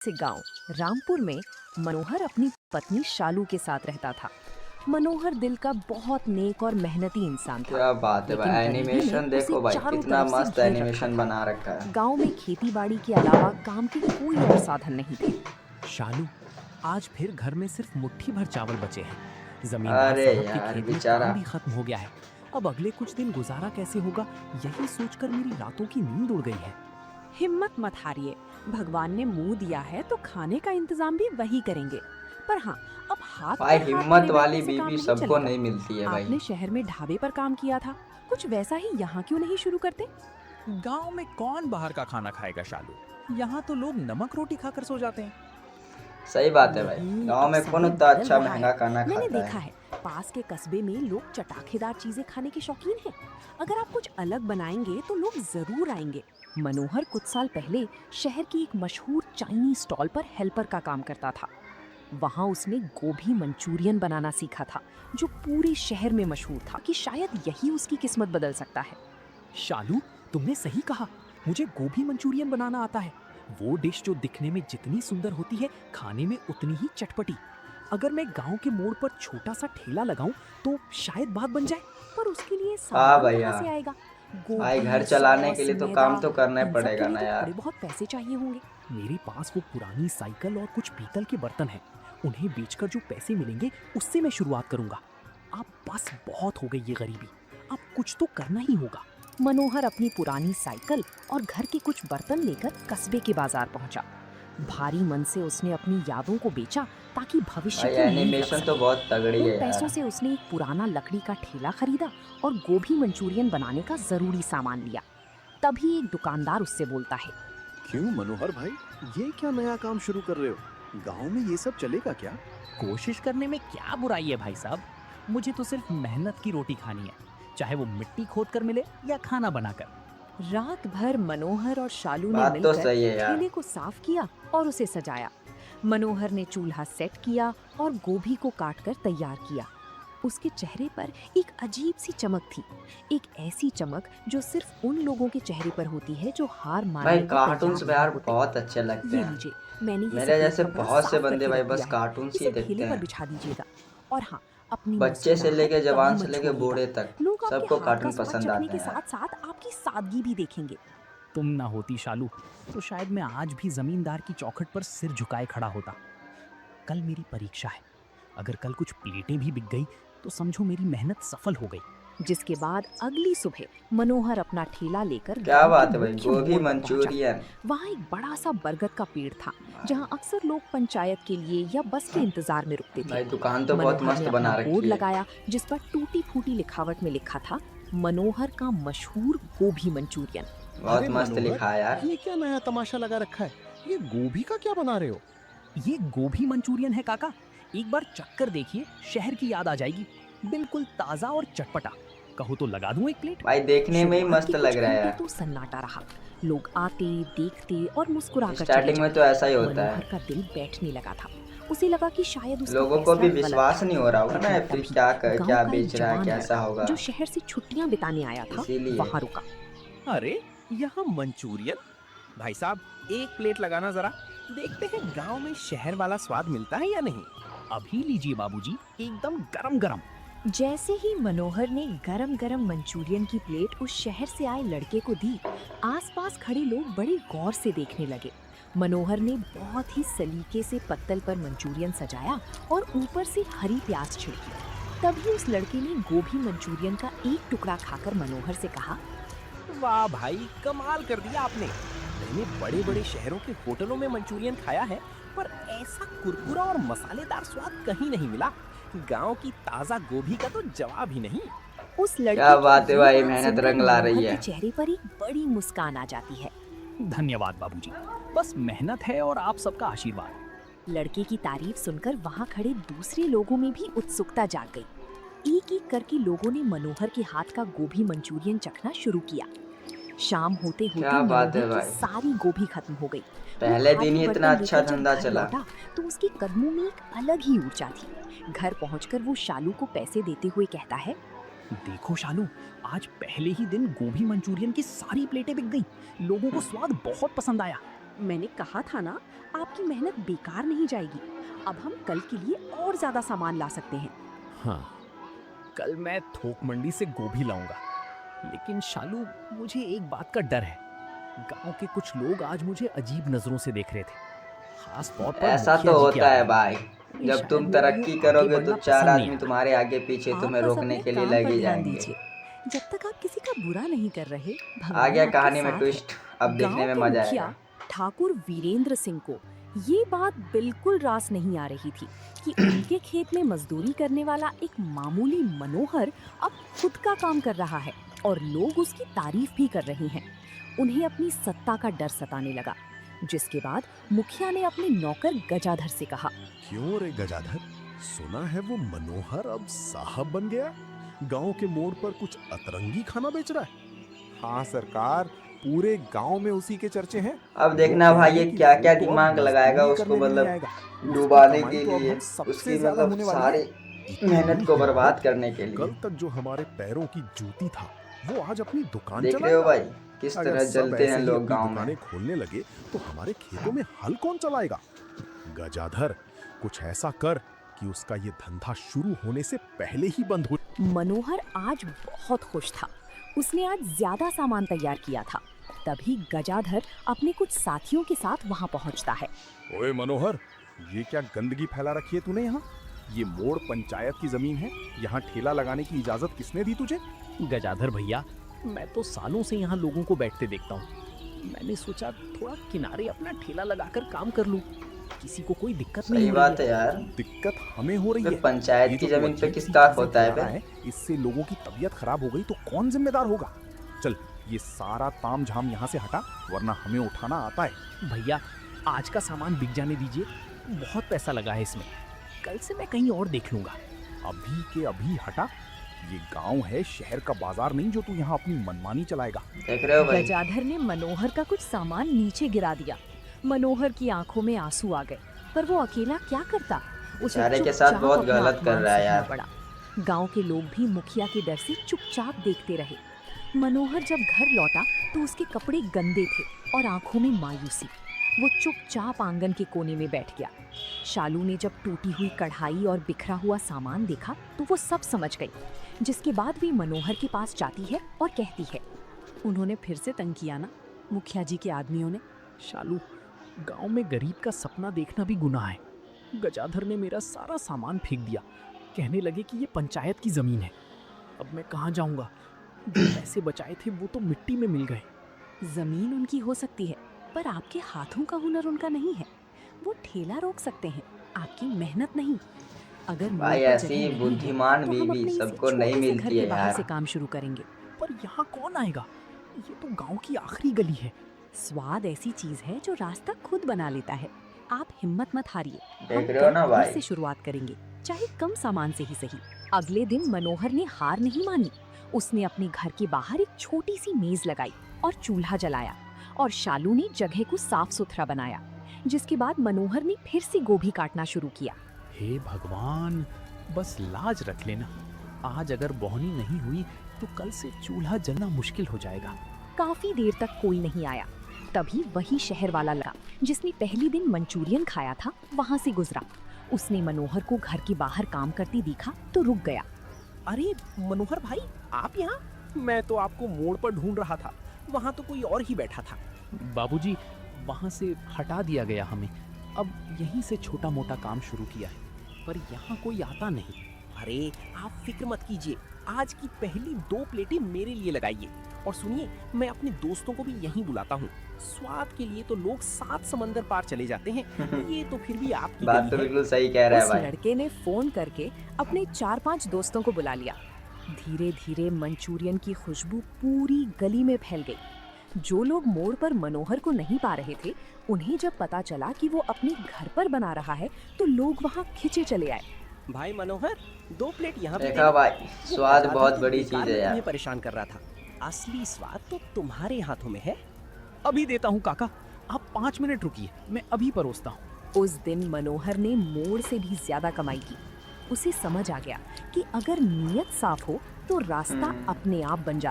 से गांव रामपुर में मनोहर अपनी पत्नी शालू के साथ रहता था। मनोहर दिल का बहुत नेक और मेहनती इंसान था, क्या बात है लेकिन भाई। गरीबी ने एनिमेशन उसे देखो भाई, चारों कितना तरफ से मस्त घेर रखा एनिमेशन था। बना रखा है। गांव में खेतीबाड़ी के अलावा काम के कोई और साधन नहीं थे। शालू, आज फिर घर में सिर्फ मुट्ठी भर चावल बचे हैं। जमींदार अरे साहब के यार खेत में बेचारा। काम भी खत्म हो गया है। अब अगले कुछ दिन गुजारा कैसे होगा, यही सोचकर मेरी रातों की नींद उड़ गई है। हिम्मत मत हारिए, भगवान ने मुंह दिया है तो खाने का इंतजाम भी वही करेंगे। पर हाँ, अब हाथ भाई पर हाथ हिम्मत धरे वाली बैठने से काम बीबी नहीं सबको चलेगा। नहीं मिलती है भाई। आपने शहर में ढाबे पर काम किया था, कुछ वैसा ही यहाँ क्यों नहीं शुरू करते? गांव में कौन बाहर का खाना खाएगा शालू? यहाँ तो लोग नमक रोटी खाकर सो जाते हैं। सही बात है भाई। नहीं, गांव अब में कौन समय उतना बदल अच्छा रहा महंगा है। खाना मैंने खाता देखा है। है, पास के कस्बे में लोग चटाखेदार चीजें खाने के शौकीन हैं। अगर आप कुछ अलग बनाएंगे तो लोग जरूर आएंगे। मनोहर कुछ साल पहले शहर की एक मशहूर चाइनीज स्टॉल पर हेल्पर का काम करता था। वहां उसने गोभी मंचूरियन बनाना सीखा था, जो पूरे शहर में मशहूर था कि शायद यही उसकी किस्मत बदल सकता है। शालू, तुमने सही कहा। मुझे गोभी मंचूरियन बनाना आता है। वो डिश जो दिखने में जितनी सुंदर होती है, खाने में उतनी ही चटपटी। अगर मैं गांव के मोड़ पर छोटा सा ठेला लगाऊं तो शायद बात बन जाए। पर उसके लिए हाँ सामान भाई कहाँ यार। से आएगा? भाई घर गोभी, चलाने के सॉस, लिए तो मैदा, काम तो करना ही इन सब के पड़ेगा लिए ना तो यार। थोड़े बहुत पैसे चाहिए होंगे। मेरे पास वो पुरानी साइकिल और कुछ पीतल के बर्तन हैं। उन्हें बेचकर जो पैसे मिलेंगे उससे मैं शुरुआत करूंगा। अब बस बहुत हो गई ये गरीबी। अब कुछ तो करना ही होगा। मनोहर अपनी पुरानी साइकिल और घर के कुछ बर्तन लेकर कस्बे के बाजार पहुंचा। भारी मन से उसने अपनी यादों को बेचा ताकि भविष्य भाई की नींव रख एनिमेशन तो सके। बहुत तगड़ी उन है पैसों यार। से उसने एक पुराना लकड़ी का ठेला खरीदा और गोभी मंचूरियन बनाने का जरूरी सामान लिया। तभी एक दुकानदार उससे बोलता है, क्यों मनोहर भाई, ये क्या नया काम शुरू कर रहे हो? गांव में ये सब चलेगा क्या? कोशिश करने में क्या बुराई है भाई साहब? मुझे तो सिर्फ मेहनत की रोटी खानी है, चाहे वो मिट्टी खोद कर मिले या खाना बनाकर। रात भर मनोहर और शालू ने बात तो मिलकर सही है यार। ठेले को साफ किया और उसे सजाया। मनोहर ने चूल्हा सेट किया और गोभी को काटकर तैयार किया। उसके चेहरे पर एक अजीब सी चमक थी, एक ऐसी चमक जो सिर्फ उन लोगों के चेहरे पर होती है जो हार मानने भाई को कार्टून्स तैयार यार नहीं होते। बहुत अच्छे लगते ये हैं। लीजिए, मैंने ये मेरे सफेद जैसे कपड़ा बहुत से साफ बंदे करके भाई रख बस दिया है। कार्टून्स ही इसे देखते ठेले पर हैं। बिछा दीजिएगा। और हाँ, अपनी बच्चे से लेके मुस्कुराहट जवान कभी से मत लेके छोड़िएगा। बूढ़े तक लोग आपके सबको हाथ का कार्टून स्वाद पसंद चखने आते के हैं यार। साथ साथ आपकी सादगी भी देखेंगे। तुम ना होती शालू तो शायद मैं आज भी जमींदार की चौखट पर सिर झुकाए खड़ा होता। कल मेरी परीक्षा है। अगर कल कुछ प्लेटें भी बिक गई तो समझो मेरी मेहनत सफल हो गई। जिसके बाद अगली सुबह मनोहर अपना ठेला लेकर क्या गांव बात के है भाई, मुख्य गोभी मोड़ पर पहुंचा। मंचूरियन। वहाँ एक बड़ा सा बरगद का पेड़ था, जहाँ अक्सर लोग पंचायत के लिए या बस के इंतजार में रुकते थे। भाई दुकान तो बहुत मनोहर मस्त ने अपना बना बोर्ड रखी है। लगाया जिस पर टूटी फूटी लिखावट में लिखा था, मनोहर का मशहूर गोभी मंचूरियन। बहुत अरे मस्त मनोहर, लिखा है यार। ये क्या नया तमाशा लगा रखा है? ये गोभी का क्या बना रहे हो? ये गोभी मंचूरियन है काका। एक बार चक्कर देखिए, शहर की याद आ जाएगी। बिल्कुल ताजा और चटपटा। कहो तो लगा दूं एक प्लेट? भाई देखने में ही शुरुआत मस्त के लग कुछ रहा है घंटे यार। तो सन्नाटा रहा। लोग आते, देखते और मुस्कुराकर चले स्टार्टिंग में तो जाते। ऐसा ही होता मनोहर है। का दिल बैठने लगा था। उसे लगा कि शायद उसका लोगों को फैसला भी गलत विश्वास था। नहीं हो रहा होगा ना लेकिन फिर तभी क्या गांव क्या का एक बेच रहा है, जवान कैसा लड़का होगा। जो शहर से छुट्टियां बिताने आया था, इसीलिए वहां रुका। अरे, यहाँ मंचूरियन? भाई साहब, एक प्लेट लगाना जरा। देखते हैं गांव में शहर वाला स्वाद मिलता है या नहीं। अभी लीजिए बाबूजी, एकदम गरम गरम। जैसे ही मनोहर ने गरम गरम मंचूरियन की प्लेट उस शहर से आए लड़के को दी, आसपास खड़े लोग बड़े गौर से देखने लगे। मनोहर ने बहुत ही सलीके से पत्तल पर मंचूरियन सजाया और ऊपर से हरी प्याज छिड़की। तभी उस लड़के ने गोभी मंचूरियन का एक टुकड़ा खाकर मनोहर से कहा, वाह भाई, कमाल कर दिया आपने। मैंने बड़े बड़े शहरों के होटलों में मंचूरियन खाया है, पर ऐसा कुरकुरा और मसालेदार स्वाद कहीं नहीं मिला। गांव की ताजा गोभी का तो जवाब ही नहीं। उस लड़के क्या की बात है ये भाई, बात मेहनत सुनकर रंग ला रही मनोहर है। के चेहरे पर एक बड़ी मुस्कान आ जाती है। धन्यवाद बाबूजी। बस मेहनत है और आप सबका आशीर्वाद। लड़के की तारीफ सुनकर वहां खड़े दूसरे लोगों में भी उत्सुकता जाग गई। एक एक करके लोगों ने मनोहर के हाथ का गोभी मंचूरियन चखना शुरू किया। शाम होते होते क्या बात है मनोहर की भाई। सारी गोभी खत्म हो गई। पहले वो दिन ही खाली इतना बर्तन अच्छा लेकर जब धंधा घर चला। लौटा, तो उसके कदमों में एक अलग ही ऊर्जा थी। घर पहुंचकर वो शालू को पैसे देते हुए कहता है, देखो शालू, आज पहले ही दिन गोभी मंचूरियन की सारी प्लेटें बिक गई। लोगों को स्वाद बहुत पसंद आया। मैंने कहा था ना, आपकी मेहनत बेकार नहीं जाएगी। अब हम कल के लिए और ज्यादा सामान ला सकते हैं। हाँ, कल मैं थोक मंडी से गोभी लाऊंगा। लेकिन शालू, मुझे एक बात का डर है। गांव के कुछ लोग आज मुझे अजीब नजरों से देख रहे थे, खास तौर पर ऐसा मुखिया तो जी के होता है आदमी। भाई, उन्हें जब शायद तुम मेरे तरक्की लिए करोगे आगे तो बढ़ना 4 पसंद नहीं आदमी आता। तुम्हारे आगे पीछे आप तुम्हें बस रोकने अपने के लिए काम पर लगे ध्यान जाएंगे। दीजिए। जब तक आप किसी का बुरा नहीं कर रहे, आ भगवान गया आपके कहानी में साथ है। ट्विस्ट, अब देखने गांव में के मजा मुखिया आएगा। ठाकुर वीरेंद्र सिंह को ये बात बिल्कुल रास नहीं आ रही थी कि उनके खेत में मजदूरी करने वाला एक मामूली मनोहर अब खुद का काम कर रहा है और लोग उसकी तारीफ भी कर रहे हैं। उन्हें अपनी सत्ता का डर सताने लगा, जिसके बाद मुखिया ने अपने नौकर गजाधर से कहा, क्यों रे गजाधर, सुना है वो मनोहर अब साहब बन गया? गांव के मोड़ पर कुछ अतरंगी खाना बेच रहा है। हाँ सरकार, पूरे गांव में उसी के चर्चे हैं। अब देखना वो भाई कह ये रहे कि क्या क्या वो तो अब दिमाग लगाएगा मजदूरी उसको, करने भी नहीं मतलब आएगा। उसकी डुबाने कमाई के तो अब लिए, हम सबसे उसकी ज्यादा मतलब होने वाली है। सारी मेहनत को बर्बाद करने के कल लिए। तक जो हमारे पैरों की जूती था, वो आज अपनी दुकान देख रहे हो चलाएगा। भाई किस अगर तरह सब जलते ऐसे हैं ही लोग अपनी गांव में। दुकानें खोलने लगे तो हमारे खेतों में हल कौन चलाएगा? गजाधर, कुछ ऐसा कर कि उसका ये धंधा शुरू होने से पहले ही बंद हो। मनोहर आज बहुत खुश था। उसने आज ज्यादा सामान तैयार किया था। तभी गजाधर अपने कुछ साथियों के साथ वहां पहुंचता है। ओए मनोहर, ये क्या गंदगी फैला रखी है तूने यहाँ? ये मोड़ पंचायत की जमीन है, यहाँ ठेला लगाने की इजाजत किसने दी तुझे? गजाधर भैया, मैं तो सालों से यहाँ लोगों को बैठते देखता हूँ। मैंने सोचा थोड़ा किनारे अपना ठेला लगाकर काम कर लूँ, किसी को कोई दिक्कत नहीं सही हो बात रही है यार। दिक्कत हमें हो रही फिर है। पंचायत ये की जो जमीन पे अजीब सी किसका हक चीजें होता है फैला बे? है, इससे लोगों की तबीयत खराब हो गई तो कौन जिम्मेदार होगा? चल, ये सारा ताम झाम यहाँ से हटा, वरना हमें उठाना आता है। भैया, आज का सामान बिक जाने दीजिए, बहुत पैसा लगा है इसमें। कल से मैं कहीं और देख लूंगा। अभी के अभी हटा। ये गांव है, शहर का बाजार नहीं जो तू यहाँ अपनी मनमानी चलाएगा। देख रहे हो भाई, गजाधर ने मनोहर का कुछ सामान नीचे गिरा दिया। मनोहर की आंखों में आंसू आ गए, पर वो अकेला क्या करता। उसे बेचारे के साथ चुपचाप बहुत अपना गलत कर अपमान रहा है सहना यार। पड़ा। गांव के लोग भी मुखिया के डर से चुपचाप देखते रहे। मनोहर जब घर लौटा तो उसके कपड़े गंदे थे और आंखों में मायूसी। वो चुपचाप आंगन के कोने में बैठ गया। शालू ने जब टूटी हुई कढ़ाई और बिखरा हुआ सामान देखा तो वो सब समझ गई, जिसके बाद भी मनोहर के पास जाती है और कहती है, उन्होंने फिर से तंग किया ना, मुखिया जी के आदमियों ने। शालू, गांव में गरीब का सपना देखना भी गुनाह है। गजाधर ने मेरा सारा सामान फेंक दिया, कहने लगे कि ये पंचायत की जमीन है। अब मैं कहाँ जाऊंगा? जो पैसे बचाए थे वो तो मिट्टी में मिल गए। जमीन उनकी हो सकती है, पर आपके हाथों का हुनर उनका नहीं है। वो ठेला रोक सकते हैं, आपकी मेहनत नहीं। अगर मोड़ भाई पर ऐसी जगह नहीं है, बुद्धिमान तो हम बीवी अपने इस सबको छोटे नहीं से घर मिलती के है बाहर यार। से काम शुरू करेंगे। पर यहाँ कौन आएगा? ये तो गांव की आखिरी गली है। स्वाद ऐसी चीज है जो रास्ता खुद बना लेता है। आप हिम्मत मत हारिए। देख हम रहे हो ना कल फिर भाई? से शुरुआत करेंगे, चाहे कम सामान से ही सही। अगले दिन मनोहर ने हार नहीं मानी। उसने अपने घर के बाहर एक छोटी सी मेज लगाई और चूल्हा जलाया, और शालू ने जगह को साफ सुथरा बनाया। जिसके बाद मनोहर ने फिर से गोभी काटना शुरू किया। हे भगवान, बस लाज रख लेना। आज अगर बोहनी नहीं हुई तो कल से चूल्हा जलना मुश्किल हो जाएगा। काफी देर तक कोई नहीं आया। तभी वही शहर वाला लगा जिसने पहली दिन मंचूरियन खाया था, वहां से गुजरा। उसने मनोहर को घर के बाहर काम करते देखा तो रुक गया। अरे मनोहर भाई, आप यहाँ? मैं तो आपको मोड़ पर ढूंढ रहा था, वहाँ तो कोई और ही बैठा था। बाबूजी, वहाँ से हटा दिया गया हमें। अब यहीं से छोटा मोटा काम शुरू किया है, पर यहाँ कोई आता नहीं। अरे आप फिक्र मत कीजिए, आज की पहली 2 प्लेटें मेरे लिए लगाइए। और सुनिए, मैं अपने दोस्तों को भी यहीं बुलाता हूँ। स्वाद के लिए तो लोग 7 समंदर पार चले जाते हैं, ये तो फिर भी आपकी बात गली तो है। बिल्कुल सही कह रहा है उस भाई। लड़के ने फोन करके अपने 4-5 दोस्तों को बुला लिया। धीरे धीरे मंचूरियन की खुशबू पूरी गली में फैल गई। जो लोग मोड़ पर मनोहर को नहीं पा रहे थे, उन्हें जब पता चला कि वो अपने घर पर बना रहा है तो लोग वहाँ खिंचे चले आए। भाई मनोहर, 2 प्लेट यहाँ भी देखा दे। भाई, वो स्वाद गजाधर बहुत तो बड़ी बेकार चीज है में यार। तुम्हें परेशान कर रहा था। असली स्वाद तो तुम्हारे हाथों में है। अभी देता हूँ काका, आप 5 मिनट रुकिए, मैं अभी परोसता हूँ। उस दिन मनोहर ने मोड़ से भी ज्यादा कमाई की। उसे समझ आ गया कि अगर नीयत साफ हो तो रास्ता अपने आप बन जाता है।